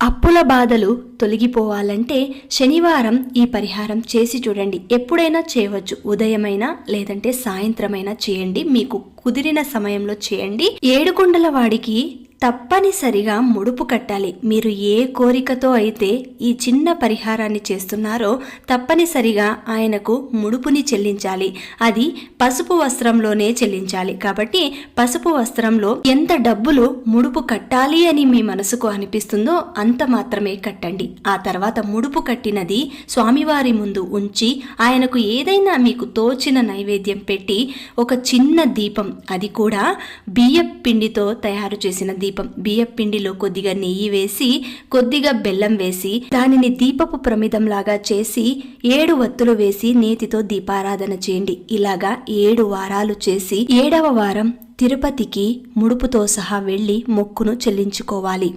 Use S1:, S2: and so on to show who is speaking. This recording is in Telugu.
S1: అప్పుల బాధలు తొలగిపోవాలంటే శనివారం ఈ పరిహారం చేసి చూడండి. ఎప్పుడైనా చేయవచ్చు, ఉదయమైనా లేదంటే సాయంత్రమైనా చేయండి, మీకు కుదిరిన సమయంలో చేయండి. ఏడుకొండల వాడికి తప్పనిసరిగా ముడుపు కట్టాలి. మీరు ఏ కోరికతో అయితే ఈ చిన్న పరిహారాన్ని చేస్తున్నారో తప్పనిసరిగా ఆయనకు ముడుపుని చెల్లించాలి. అది పసుపు వస్త్రంలోనే చెల్లించాలి. కాబట్టి పసుపు వస్త్రంలో ఎంత డబ్బులు ముడుపు కట్టాలి అని మీ మనసుకు అనిపిస్తుందో అంత మాత్రమే కట్టండి. ఆ తర్వాత ముడుపు కట్టినది స్వామివారి ముందు ఉంచి ఆయనకు ఏదైనా మీకు తోచిన నైవేద్యం పెట్టి ఒక చిన్న దీపం, అది కూడా బియ్యం పిండితో తయారు చేసిన దీపం, బియ్యం పిండిలో కొద్దిగా నెయ్యి వేసి కొద్దిగా బెల్లం వేసి దానిని దీపపు ప్రమిదంలాగా చేసి 7 వత్తులు వేసి నేతితో దీపారాధన చేయండి. ఇలాగా 7 వారాలు చేసి 7వ వారం తిరుపతికి ముడుపుతో సహా వెళ్లి మొక్కును చెల్లించుకోవాలి.